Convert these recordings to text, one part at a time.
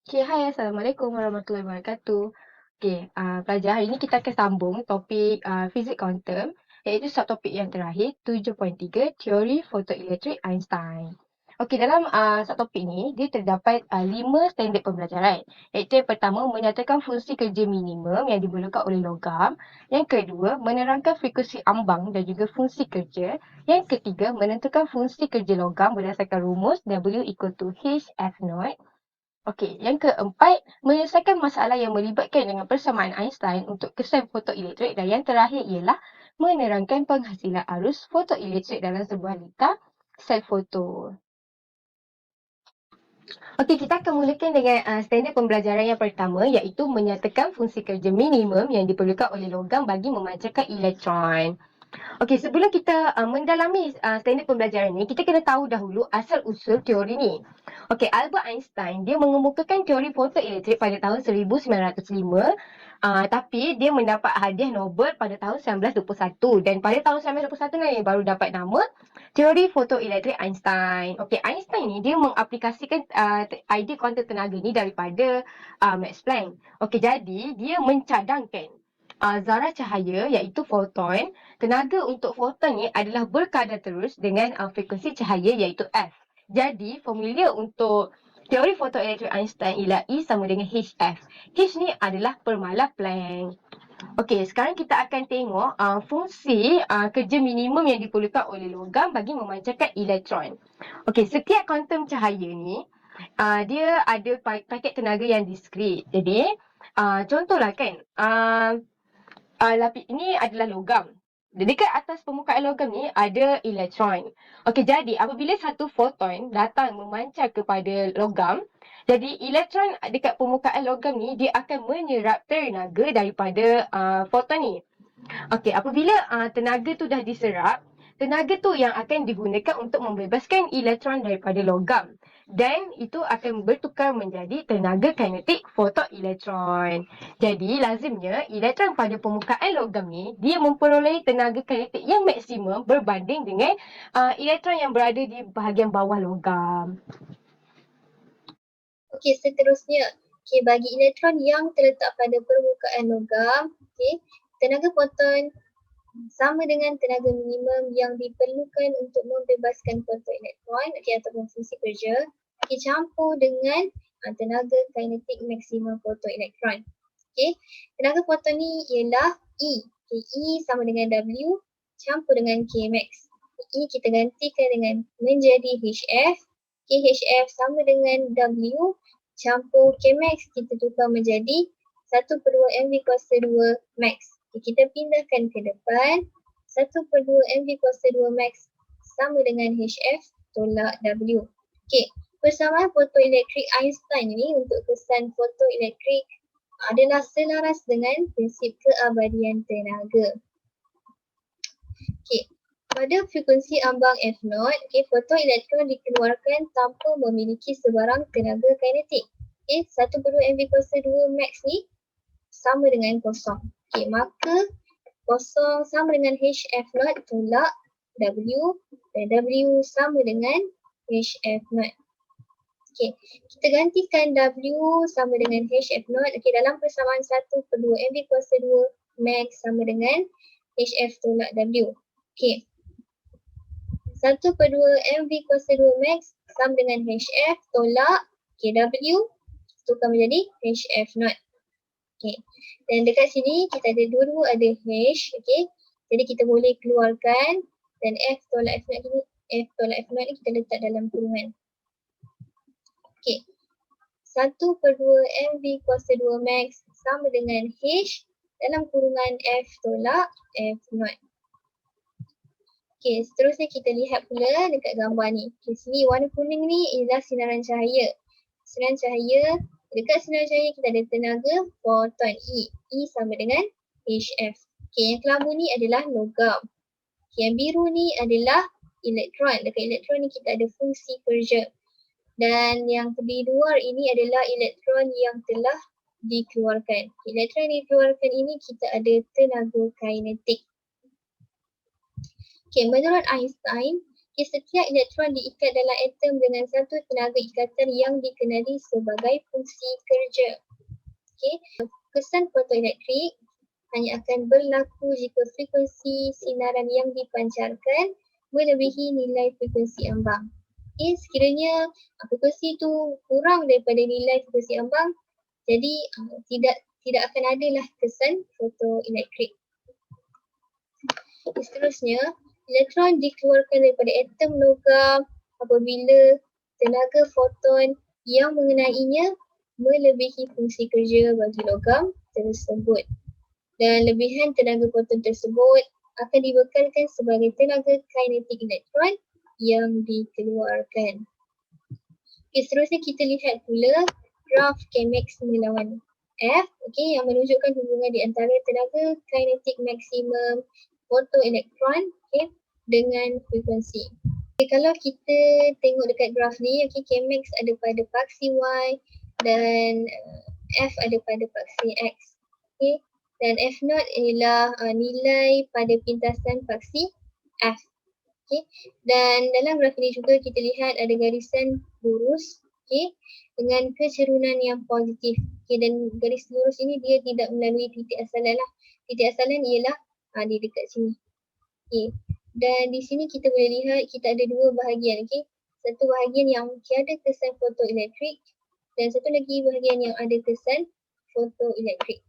Okay, hai, Assalamualaikum warahmatullahi wabarakatuh. Okay, pelajar, hari ini kita akan sambung topik fizik kuantum, iaitu subtopik yang terakhir, 7.3, teori fotoelektrik Einstein. Okey, dalam subtopik ni, dia terdapat 5 standard pembelajaran. Iaitu yang pertama, menyatakan fungsi kerja minimum yang diperlukan oleh logam. Yang kedua, menerangkan frekuensi ambang dan juga fungsi kerja. Yang ketiga, menentukan fungsi kerja logam berdasarkan rumus W equal to HF0. Okey, yang keempat, menyelesaikan masalah yang melibatkan dengan persamaan Einstein untuk kesan fotoelektrik, dan yang terakhir ialah menerangkan penghasilan arus fotoelektrik dalam sebuah litar sel foto. Okey, kita akan mulakan dengan standard pembelajaran yang pertama, iaitu menyatakan fungsi kerja minimum yang diperlukan oleh logam bagi memancarkan elektron. Okey, sebelum kita mendalami standard pembelajaran ni, kita kena tahu dahulu asal-usul teori ni. Okey, Albert Einstein, dia mengemukakan teori fotoelektrik pada tahun 1905, tapi dia mendapat hadiah Nobel pada tahun 1921, dan pada tahun 1921 ni baru dapat nama teori fotoelektrik Einstein. Okey, Einstein ni dia mengaplikasikan idea kuantum tenaga ni daripada Max Planck. Okey, jadi dia mencadangkan zarah cahaya iaitu foton. Tenaga untuk foton ni adalah berkadar terus dengan frekuensi cahaya iaitu F. Jadi, formula untuk teori fotoelektrik Einstein ialah E sama dengan HF. H ni adalah permalah Planck. Okey, sekarang kita akan tengok fungsi kerja minimum yang diperlukan oleh logam bagi memancarkan elektron. Okey, setiap kuantum cahaya ni dia ada paket tenaga yang diskrit. Jadi, contohlah kan, lapis ini adalah logam. Dekat atas permukaan logam ni ada elektron. Okey, jadi apabila satu foton datang memancar kepada logam, jadi elektron dekat permukaan logam ni dia akan menyerap tenaga daripada foton ni. Okey, apabila tenaga tu dah diserap, tenaga tu yang akan digunakan untuk membebaskan elektron daripada logam. Dan itu akan bertukar menjadi tenaga kinetik fotoelektron. Jadi, lazimnya elektron pada permukaan logam ni, dia memperoleh tenaga kinetik yang maksimum berbanding dengan elektron yang berada di bahagian bawah logam. Okey, seterusnya. Okey, bagi elektron yang terletak pada permukaan logam, okey, tenaga foton sama dengan tenaga minimum yang diperlukan untuk membebaskan fotoelektron, okey, ataupun fungsi kerja, dicampur dengan tenaga kinetik maksimum fotoelektron. Okey, tenaga foton ni ialah E. Okay, E sama dengan W campur dengan K max. E kita gantikan dengan menjadi HF. KHF sama dengan W campur K max kita tukar menjadi 1/2 MV kuasa 2 max. Okay, kita pindahkan ke depan. 1/2 MV kuasa 2 max sama dengan HF tolak W. Okay, persamaan fotoelektrik Einstein ni untuk kesan fotoelektrik adalah selaras dengan prinsip keabadian tenaga. Okay, pada frekuensi ambang F0, okay, fotoelektron dikeluarkan tanpa memiliki sebarang tenaga kinetik. Okay, 1/2 MV kuasa 2 max ni sama dengan kosong. Okay, maka kosong sama dengan HF0 tolak W dan W sama dengan HF0. Okay, kita gantikan W sama dengan HF0. Okay, dalam persamaan 1/2 MV kuasa 2 max sama dengan HF tolak W. Okay, 1/2 MV kuasa 2 max sama dengan HF tolak KW tukar menjadi HF0. Okay, dan dekat sini kita ada dua-dua ada H. Okay, jadi kita boleh keluarkan dan F tolak F0 ni, F tolak F0 ni kita letak dalam kurungan. Okay, 1/2 MV kuasa 2 max sama dengan H dalam kurungan F tolak F0. Okay, seterusnya kita lihat pula dekat gambar ni. Okay, sini warna kuning ni ialah sinaran cahaya. Sinaran cahaya, dekat sinaran cahaya kita ada tenaga foton E. E sama dengan HF. Okay, yang kelabu ni adalah logam. Okay, yang biru ni adalah elektron. Dekat elektron ni kita ada fungsi kerja. Dan yang di luar ini adalah elektron yang telah dikeluarkan. Elektron yang dikeluarkan ini kita ada tenaga kinetik. Okay, menurut Einstein, Setiap elektron diikat dalam atom dengan satu tenaga ikatan yang dikenali sebagai fungsi kerja. Okay. Kesan fotoelektrik hanya akan berlaku jika frekuensi sinaran yang dipancarkan melebihi nilai frekuensi ambang. Okay. Sekiranya frekuensi itu kurang daripada nilai frekuensi ambang, jadi tidak akan adalah kesan fotoelektrik. Seterusnya, elektron dikeluarkan daripada atom logam apabila tenaga foton yang mengenainya melebihi fungsi kerja bagi logam tersebut. Dan lebihan tenaga foton tersebut akan dibekalkan sebagai tenaga kinetik elektron yang dikeluarkan. Okay, seterusnya kita lihat pula graf Kmax melawan F, okay, yang menunjukkan hubungan di antara tenaga kinetik maksimum fotoelektron, okay, dengan frekuensi. Okay, kalau kita tengok dekat graf ni, okay, Kmax ada pada paksi Y dan F ada pada paksi X. Okay. Dan F0 ialah nilai pada pintasan paksi F. Okay. Dan dalam graf ini juga kita lihat ada garisan lurus, okay, dengan kecerunan yang positif. Okay. Dan garis lurus ini dia tidak melalui titik asalan lah. Titik asalan ialah di dekat sini. Okay. Dan di sini kita boleh lihat kita ada dua bahagian. Okay. Satu bahagian yang tiada kesan fotoelektrik dan satu lagi bahagian yang ada kesan fotoelektrik.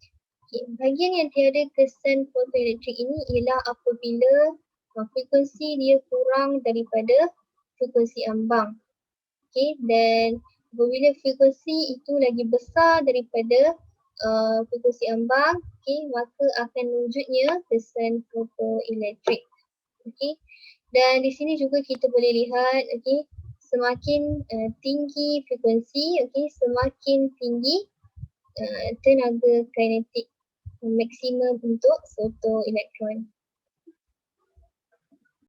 Okay. Bahagian yang tiada kesan fotoelektrik ini ialah apabila frekuensi dia kurang daripada frekuensi ambang. Okay. Dan apabila frekuensi itu lagi besar daripada frekuensi ambang, okay, maka akan wujudnya kesan fotoelektrik. Okay. Dan di sini juga kita boleh lihat, okay, semakin tinggi frekuensi, okay, semakin tinggi tenaga kinetik maksimum untuk fotoelektron.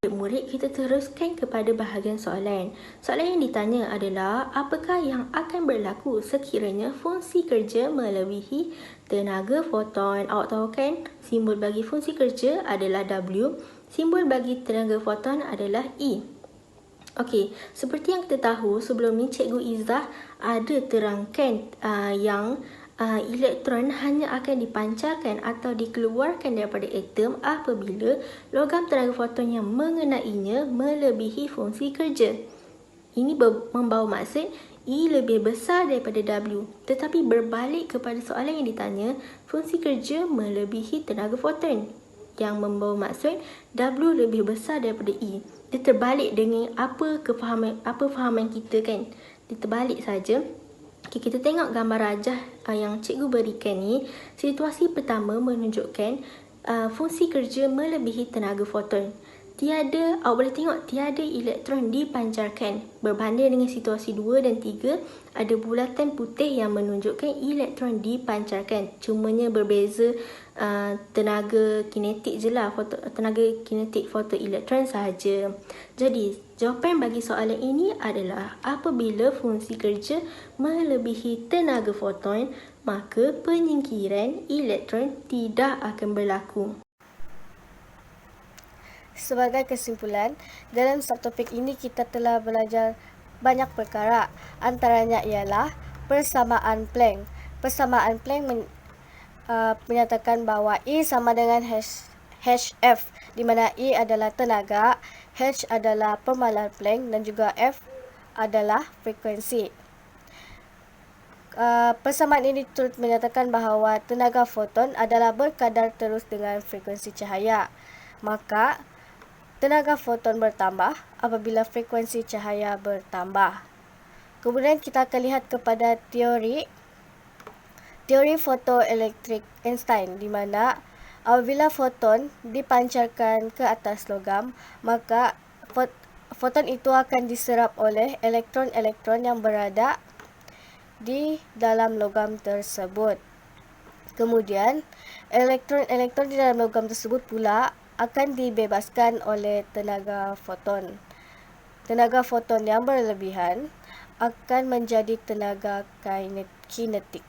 Murid, kita teruskan kepada bahagian soalan. Soalan yang ditanya adalah apakah yang akan berlaku sekiranya fungsi kerja melebihi tenaga foton. Awak tahu kan, simbol bagi fungsi kerja adalah W, simbol bagi tenaga foton adalah E. Okey, seperti yang kita tahu sebelum ni Cikgu Izzah ada terangkan yang elektron hanya akan dipancarkan atau dikeluarkan daripada atom apabila logam tenaga foton yang mengenainya melebihi fungsi kerja. Ini membawa maksud E lebih besar daripada W. Tetapi berbalik kepada soalan yang ditanya, fungsi kerja melebihi tenaga foton, yang membawa maksud W lebih besar daripada E. Dia terbalik dengan apa fahaman kita kan. Dia terbalik saja. Okay, kita tengok gambar rajah yang cikgu berikan ni. Situasi pertama menunjukkan fungsi kerja melebihi tenaga foton. Awak boleh tengok tiada elektron dipancarkan. Berbanding dengan situasi 2 dan 3, ada bulatan putih yang menunjukkan elektron dipancarkan. Cumanya berbeza tenaga kinetik je lah, tenaga kinetik fotoelektron sahaja. Jadi, jawapan bagi soalan ini adalah apabila fungsi kerja melebihi tenaga foton, maka penyingkiran elektron tidak akan berlaku. Sebagai kesimpulan, dalam subtopik ini kita telah belajar banyak perkara. Antaranya ialah persamaan Planck. Persamaan Planck menyatakan bahawa E sama dengan hf, di mana E adalah tenaga, h adalah permainan Planck dan juga f adalah frekuensi. Persamaan ini turut menyatakan bahawa tenaga foton adalah berkadar terus dengan frekuensi cahaya. Maka tenaga foton bertambah apabila frekuensi cahaya bertambah. Kemudian kita akan lihat kepada teori fotoelektrik Einstein, di mana apabila foton dipancarkan ke atas logam, maka foton itu akan diserap oleh elektron-elektron yang berada di dalam logam tersebut. Kemudian, elektron-elektron di dalam logam tersebut pula akan dibebaskan oleh tenaga foton. Tenaga foton yang berlebihan akan menjadi tenaga kinetik.